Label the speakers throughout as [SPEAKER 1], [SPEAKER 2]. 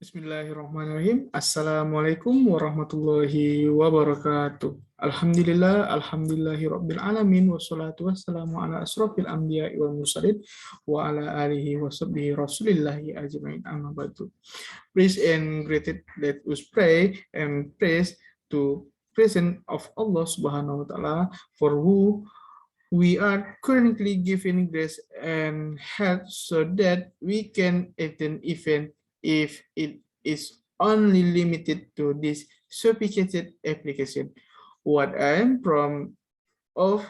[SPEAKER 1] Bismillahirrahmanirrahim. Assalamualaikum warahmatullahi wabarakatuh. Alhamdulillahi rabbil alamin wassalatu wassalamu ala asrofil anbiya'i wal mursalin wa ala alihi wa sahbihi rasulillahi ajmain amma ba'du. Praise and gratitude, let us pray and praise to presence of Allah Subhanahu wa taala for who we are currently given grace and health so that we can attend event if it is only limited to this sophisticated application. What I am from of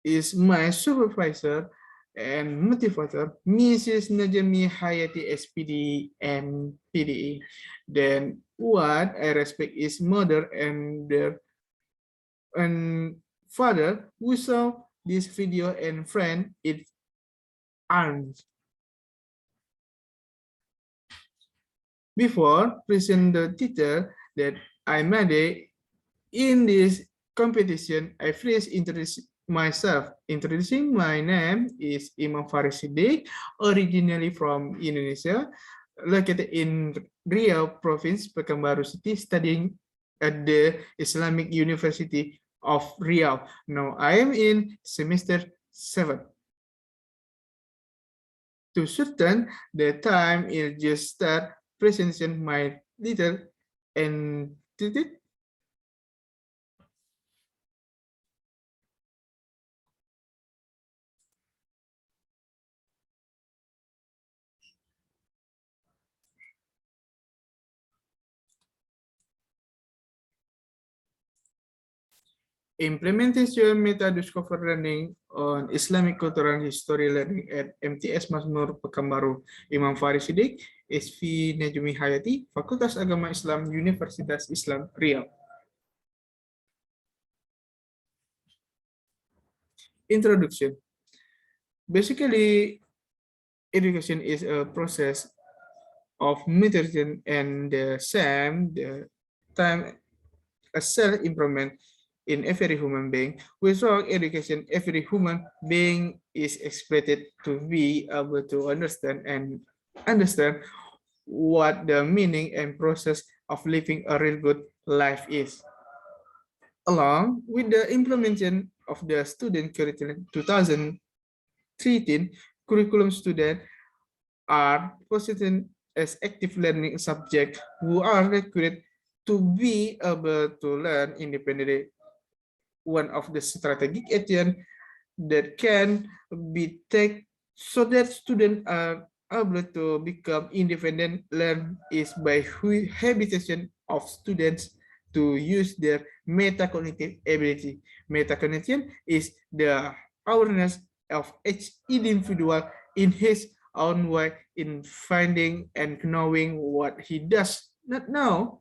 [SPEAKER 1] is my supervisor and motivator, Mrs. Najmi Hayati SPD and PDE. Then what I respect is mother and their and father who saw this video and friend it arms. Before present the teacher that I made in this competition, I first introduce myself. Introducing my name is Imam Fahri Sidik, originally from Indonesia, located in Riau Province, Pekanbaru City, studying at the Islamic University of Riau. Now I am in semester 7. To certain the time is just start presentation my little entity. Implementation Metadiscovery learning on Islamic Cultural History learning at MTS Masmur Pekanbaru. Imam Fahri Sidik, SV Najmi Hayati, Fakultas Agama Islam, Universitas Islam Riau. Introduction. Basically, education is a process of maturation and the same the time a self-improvement in every human being. Without education, every human being is expected to be able to understand what the meaning and process of living a real good life is. Along with the implementation of the student curriculum 2013, curriculum students are positioned as active learning subjects who are recruited to be able to learn independently. One of the strategic actions that can be taken so that students are able to become independent learn is by habitation of students to use their metacognitive ability. Metacognition is the awareness of each individual in his own way in finding and knowing what he does not know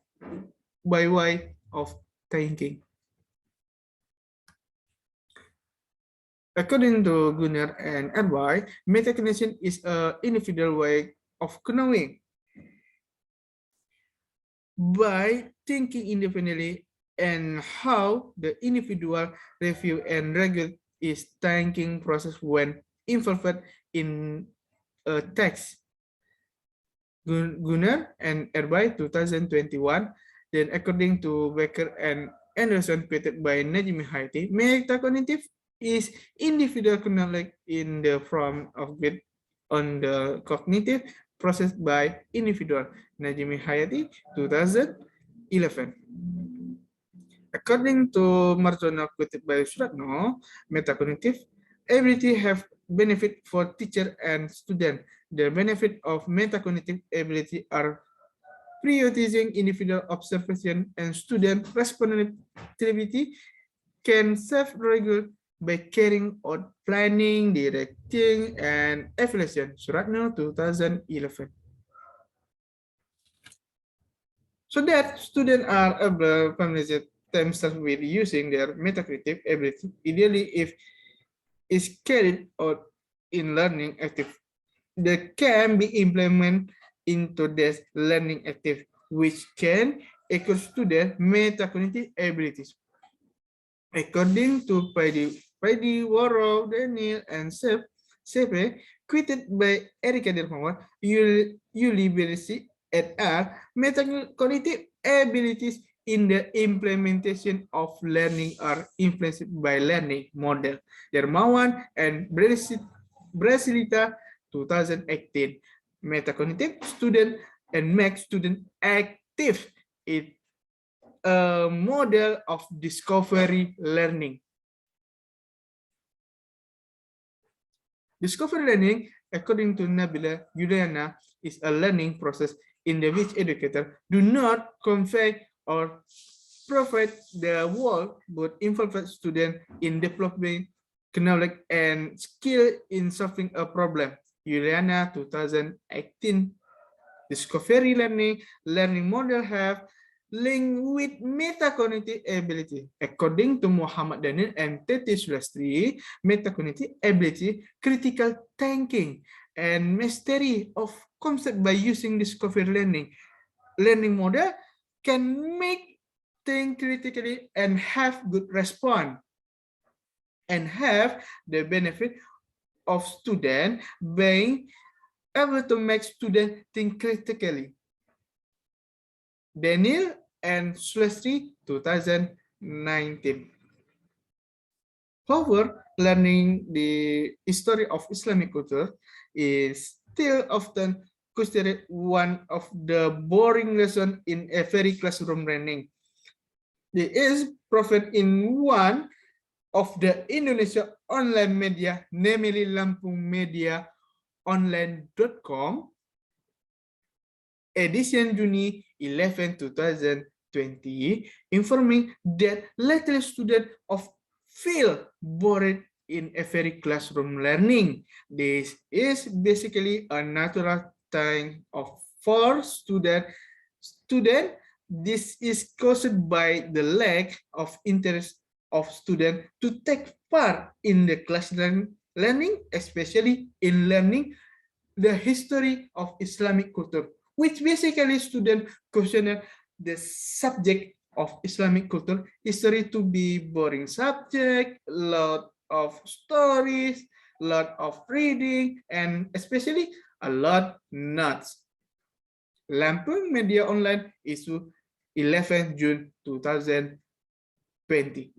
[SPEAKER 1] by way of thinking. According to Gunnar and Edward, metacognition is an individual way of knowing. By thinking independently and how the individual review and regulate is thinking process when involved in a text. Gunnar and Edward 2021. Then according to Becker and Anderson created by Najmi Hayati, metacognitive is individual knowledge in the form of bit on the cognitive process by individual. Najmi Hayati, 2011. According to Marjono quoted by Suratno, metacognitive ability have benefit for teacher and student. The benefit of metacognitive ability are prioritizing individual observation and student responsibility can self-regulate by carrying out planning, directing, and evaluation. Suratno 2011. So that students are able to familiarize themselves with using their metacognitive ability. Ideally, if it's carried out in learning active, that can be implemented into this learning active, which can equal student metacognitive abilities. According to Paidi, Warrow, Daniel, and Sepe, quoted by Erika Dermawan, University and are metacognitive abilities in the implementation of learning are influenced by learning model. Dermawan and Brasilita 2018. Metacognitive student and make student active in a model of discovery learning. Discovery learning, according to Nabila Juliana, is a learning process in the which educators do not convey or provide the world, but involve students in developing knowledge and skill in solving a problem. Juliana 2018. Discovery learning model have linked with metacognitive ability. According to Muhammad Daniel and Teti Sulastri, metacognitive ability, critical thinking, and mastery of concept by using discovery learning model can make think critically and have good response and have the benefit of student being able to make students think critically. Daniel and Sulastri 2019. However, learning the history of Islamic culture is still often considered one of the boring lessons in every classroom learning. It is proven in one of the Indonesia online media, namely Lampung Media Online.com, edition Juni 11, 2020, informing that little students of feel bored in every classroom learning. This is basically a natural thing of for student. This is caused by the lack of interest of students to take part in the class learning, especially in learning the history of Islamic culture, which basically students question the subject of Islamic culture history to be boring subject, lot of stories, lot of reading, and especially a lot notes. Lampung Media Online issue 11 June 2020.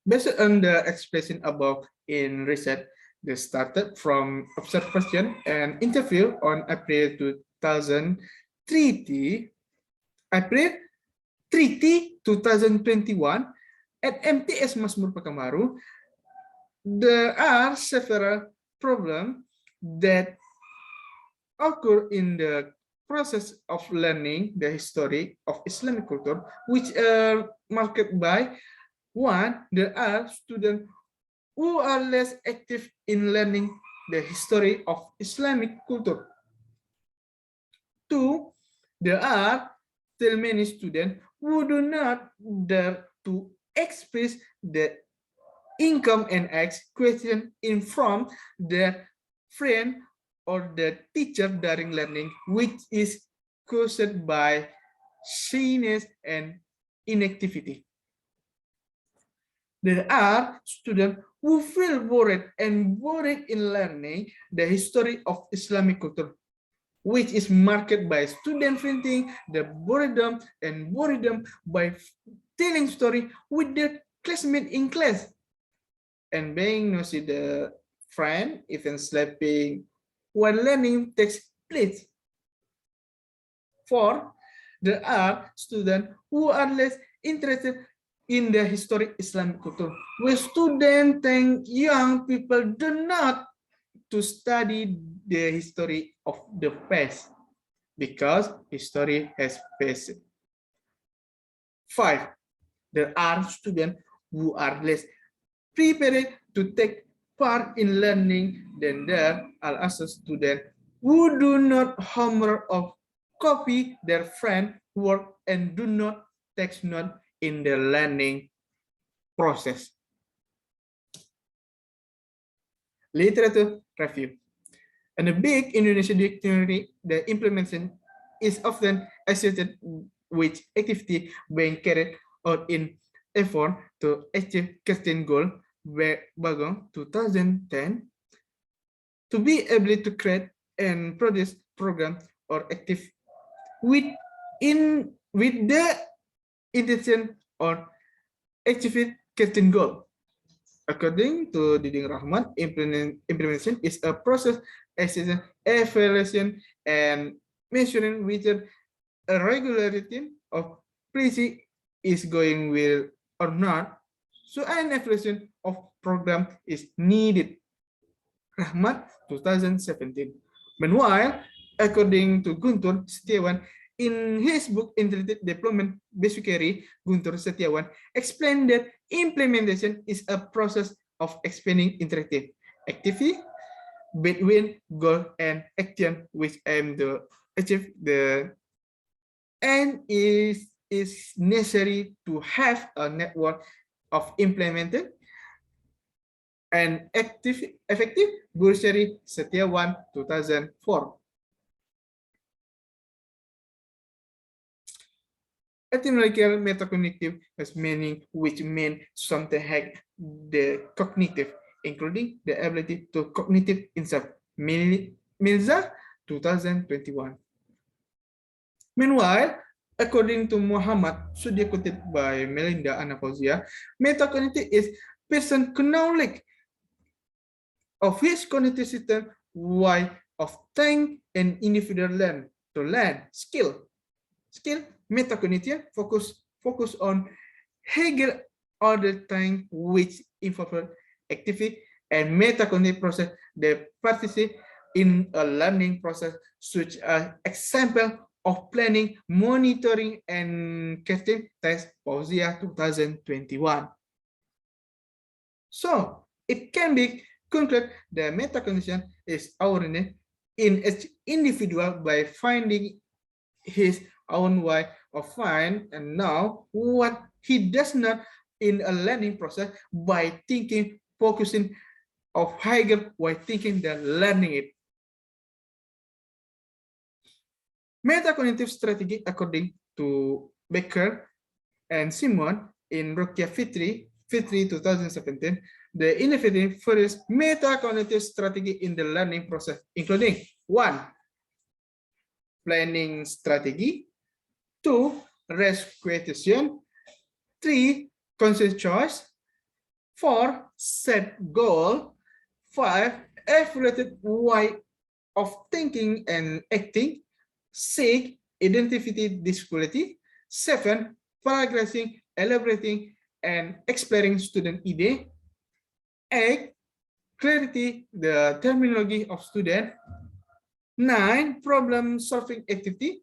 [SPEAKER 1] Based on the expression above in research, they started from observation and interview on April 2030, April 30, 2021 at MTS Masmur Pekanbaru. There are several problems that occur in the process of learning the history of Islamic culture, which are marked by one, there are students who are less active in learning the history of Islamic culture. Two, there are still many students who do not dare to express the income and ask question in front their friend or the teacher during learning, which is caused by shyness and inactivity. There are students who feel bored and boring in learning the history of Islamic culture, which is marked by student printing the boredom by telling story with their classmate in class and being nosy the friend, even sleeping while learning takes place. Four, there are students who are less interested in the historic Islamic culture, where students and young people do not to study the history of the past because history has passed. Five, there are students who are less prepared to take part in learning than there are also students who do not homework or copy their friend work and do not take note in the learning process. Literature review. In a big Indonesian dictionary, the implementation is often associated with activity being carried out in effort to achieve certain goal. Bagong 2010, to be able to create and produce program or active with the intention or achieve certain goal. According to Diding Rahman, implementation is a process assessing, evaluation, and measuring whether a regularity of policy is going well or not. So an evaluation of program is needed. Rahmat 2017. Meanwhile, according to Guntur Setiawan, in his book Untitled Chapter, basically Guntur Setiawan explained that implementation is a process of expanding interactive activity between goal and action, which aim to achieve the end is necessary to have a network of implemented and effective Bursary Setiawan 2004. Etymological metacognitive has meaning which mean something like the cognitive, including the ability to cognitive insight. Milza 2021. Meanwhile, according to Muhammad, Sudi quoted by Melinda Anaposia, metacognitive is person knowledge of his cognitive system why of time and individual learn to learn skill metacognition focus on Hegel order time which involve activity and metacognitive process that participate in a learning process such as example of planning, monitoring, and casting test Pausia 2021. So it can be concluded that metacognition is oriented in each individual by finding his own way of find and know what he does not in a learning process by thinking, focusing of Hegel while thinking that learning it. Metacognitive strategy, according to Becker and Simon in Rokia Fitri 2017, the innovative first metacognitive strategy in the learning process, including 1. Planning strategy, 2. Rest question, 3. Conscious choice, 4. Set goal, 5. Evaluated way of thinking and acting, 6. Identity disquality, 7. Progressing, elaborating, and exploring student idea, 8. Clarity the terminology of student, 9. Problem solving activity,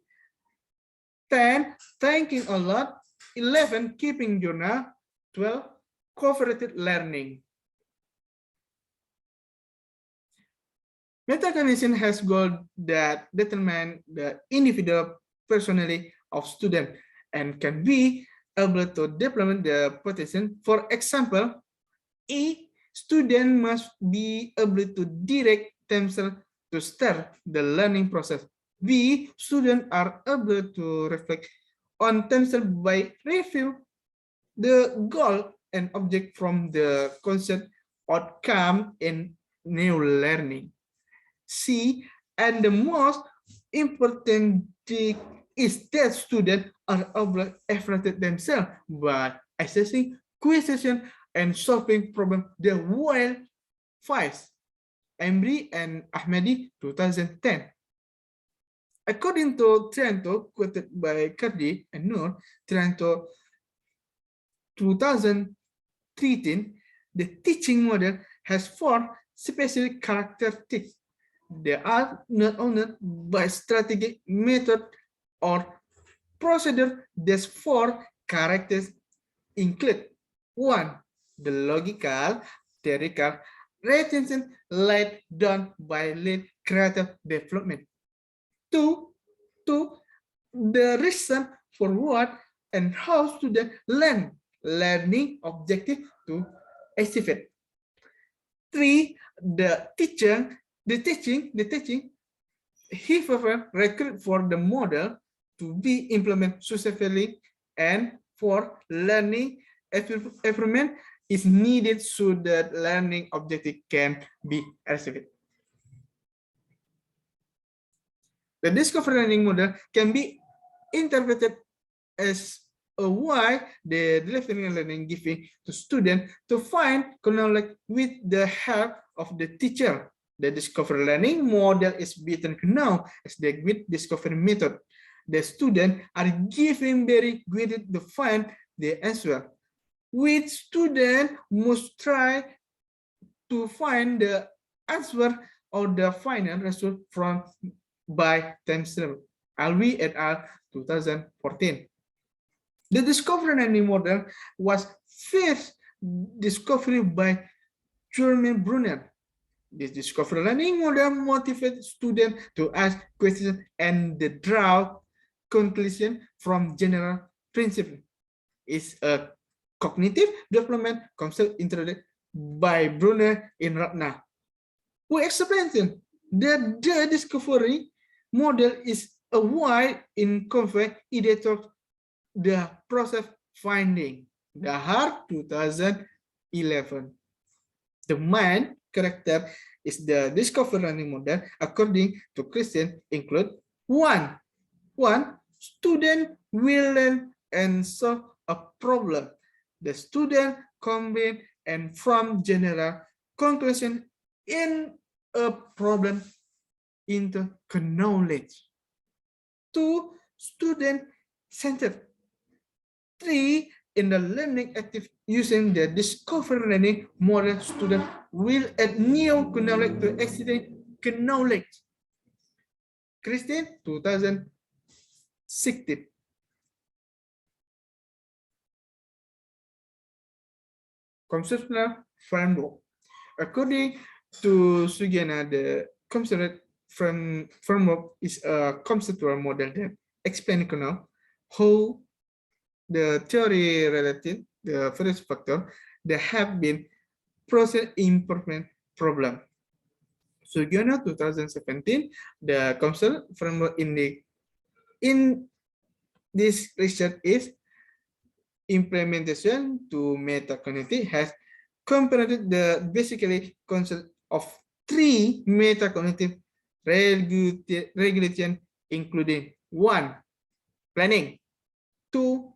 [SPEAKER 1] 10. Thinking a lot, 11. Keeping journal, 12. Cooperative learning. Metacognition has goals that determine the individual personality of student and can be able to develop the potential. For example, A, student must be able to direct themselves to start the learning process. B, students are able to reflect on themselves by review the goal and object from the concept outcome in new learning. C, and the most important thing is that students are able to evaluate themselves by assessing question and solving problem the well files. Embry and Ahmadi 2010. According to Trento, quoted by Cardi and Noor, Trento 2013, the teaching model has 4 specific characteristics. They are not owned by strategic method or procedure. These 4 characters include 1. The logical, theoretical retention laid down by lead creative development. 2. The reason for what and how students learn, learning objective to achieve it. 3. The teaching, he recruit for the model to be implemented successfully, and 4. Learning improvement is needed so that learning objective can be achieved. The discovery learning model can be interpreted as a way the delivery learning giving to students to find knowledge with the help of the teacher. The discovery learning model is better known as the grid discovery method. The students are given very guided to find the answer. Which student must try to find the answer or the final result from by themselves. Alwi et al. 2014. The discovery learning model was first discovered by German Brunner. This discovery learning model motivates students to ask questions and draw conclusions from general principles. It's a cognitive development concept introduced by Brunner in Ratna, who explains that the discovery model is a way in convey idea to the process finding. The Heart 2011. The main character is the discovery learning model according to Christian include one, student will learn and solve a problem. The student combine and from general conclusion in a problem into knowledge. 2, student-centered. 3, in the learning active using the discovery learning model, student will add new knowledge to existing knowledge. Christine, 2016. Conceptual framework. According to Sugiana, the conceptual framework is a conceptual model that explains how the theory related the first factor that have been process improvement problem. Sugiana 2017, the conceptual framework in this research is implementation to metacognitive has compared the basically concept of 3 metacognitive regulation, including 1, planning, 2,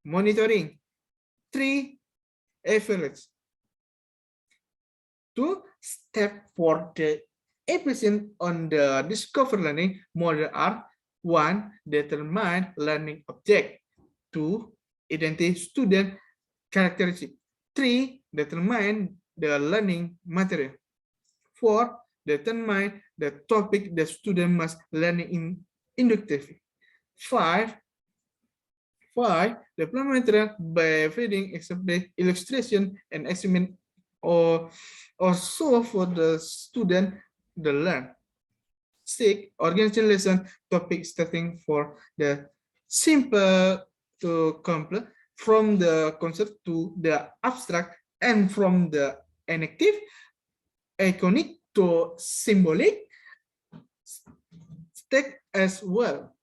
[SPEAKER 1] monitoring, 3, evaluation. 2 steps for the application on the discovery learning model are 1, determine learning object, 2, identify student characteristic, 3, determine the learning material, 4, determine the topic the student must learn in inductively, 5, develop material by reading example, illustration, and assignment or so for the student to learn. 6, organization lesson topic starting for the simple to complex, from the concept to the abstract, and from the enactive, iconic to symbolic state as well.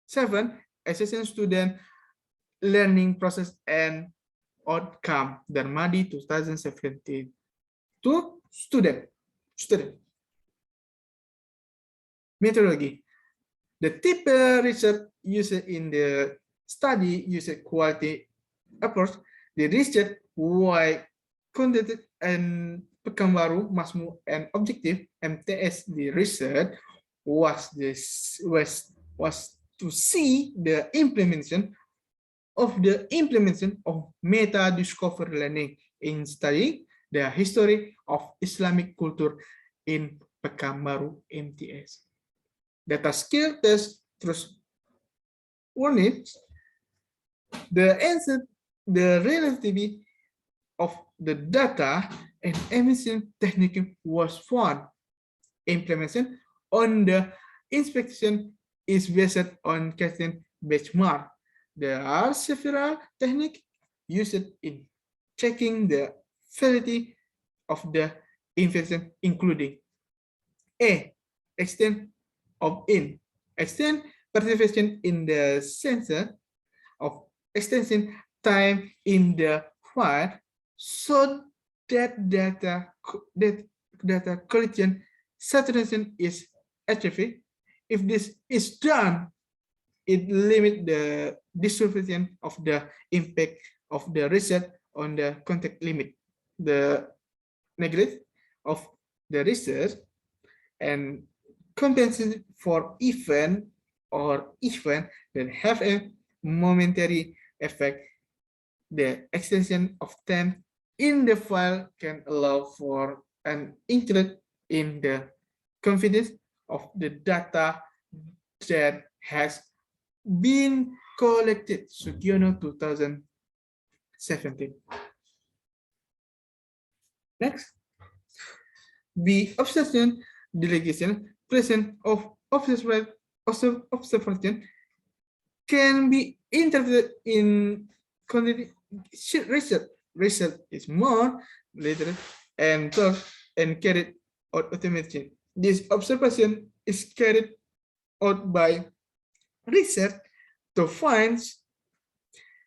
[SPEAKER 1] 7, assessing student learning process and outcome, Darmadi 2017. 2, student. Methodology. The typical research used in the study user quality approach. The research why conducted and Pekanbaru, Masmu, and Objective MTS. The research was to see the implementation of meta-discovery learning in studying the history of Islamic culture in Pekanbaru MTS. Data skill test terus units, the answer, the relativity of the data and emission technique was found. Implementation on the inspection is based on casting benchmark. There are several techniques used in checking the validity of the inspection, including A, extent of extend participation in the sensor of extension time in the file, so that data collection saturation is atrophy. If this is done, it limits the distribution of the impact of the research on the contact limit. The neglect of the research and compensation for event that have a momentary effect. The extension of time in the file can allow for an increase in the confidence of the data that has been collected. Sugiono 2017. Next, the observation delegation present of observation can be interpreted in research. Research is more literal and thought and carried out automatically. This observation is carried out by research to find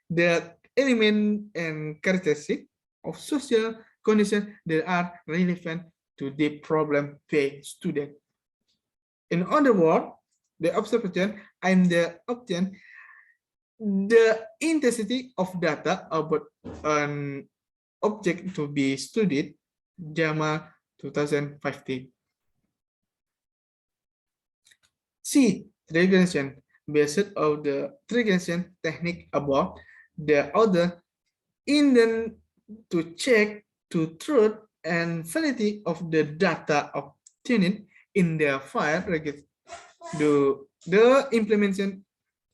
[SPEAKER 1] the element and characteristic of social conditions that are relevant to the problem faced student. In other words, the observation and the obtain the intensity of data about an object to be studied, JAMA 2015. C. Regression. Based on the regression technique above, the author intended to check the truth and validity of the data obtained in the file. The implementation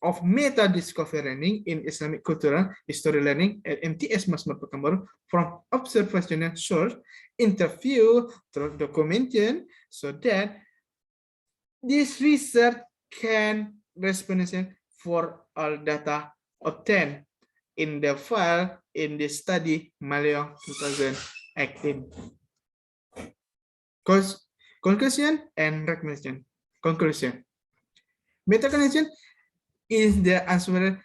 [SPEAKER 1] of Metadiscovery learning in Islamic cultural history learning at MTS Masmur Pekanbaru from observational source, interview, through documentation, so that this research can respond for all data obtained in the file in the study Malayong 2018. Conclusion and recommendation. Conclusion. Metacognition is the answer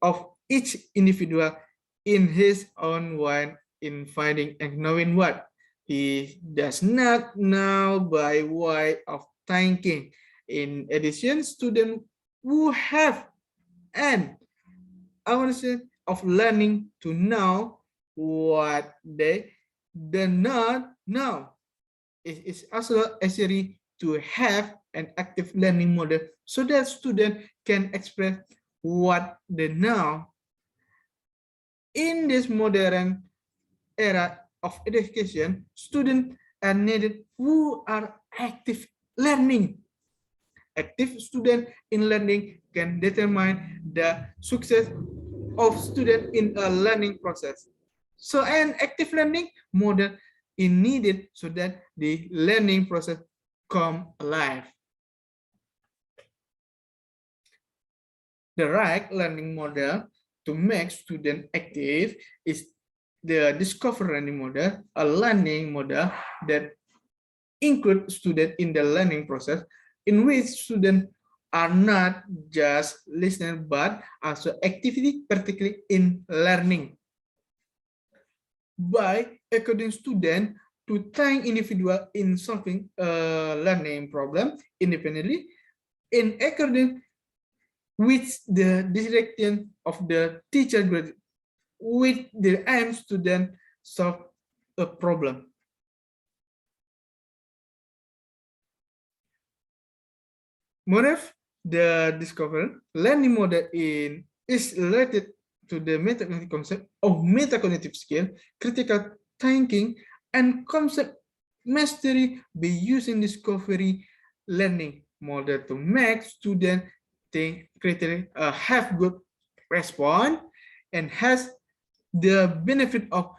[SPEAKER 1] of each individual in his own way in finding and knowing what he does not know by way of thinking. In addition, students who have an awareness of learning to know what they do not know. It is also necessary to have an active learning model so that students can express what they know. In this modern era of education, students are needed who are active learning. Active students in learning can determine the success of students in a learning process. So an active learning model is needed so that the learning process come alive. The right learning model to make students active is the discovery learning model, a learning model that includes students in the learning process, in which students are not just listeners but also actively, particularly in learning. By encouraging students to think individual in solving a learning problem independently, in accordance with the direction of the teacher, with the aim student solve a problem. Moreover, the discovery learning model is related to the metacognitive concept of metacognitive skill, critical thinking, and concept mastery by using discovery learning model to make students think critically, have good response, and has the benefit of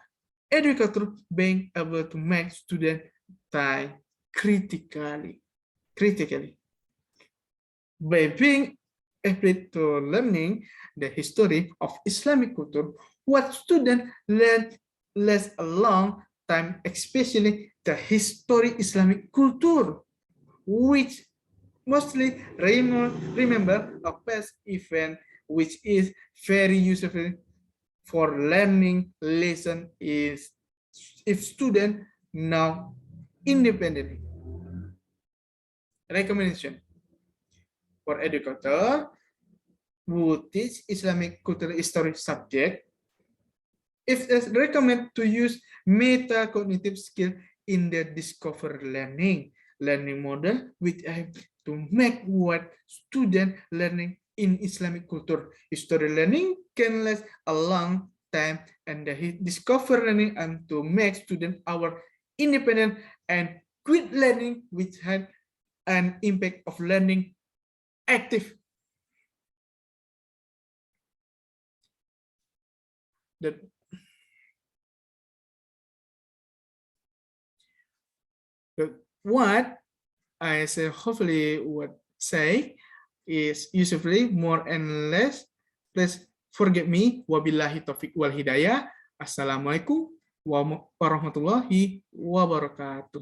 [SPEAKER 1] educator being able to make students think critically. By being able to learning the history of Islamic culture, what students learn less a long time, especially the history Islamic culture, which mostly remember a past event, which is very useful for learning lesson is if students know independently. recommendation for educator who teach Islamic cultural history subject. It is recommended to use metacognitive skill in the discover learning model, which aim to make what student learning in Islamic culture history learning can last a long time, and the discover learning and to make student our independent and quick learning, which had an impact of learning active. What I say, hopefully what say is usefully more and less. Please forgive me. Wabillahi taufiq wal hidayah. Assalamualaikum warahmatullahi wabarakatuh.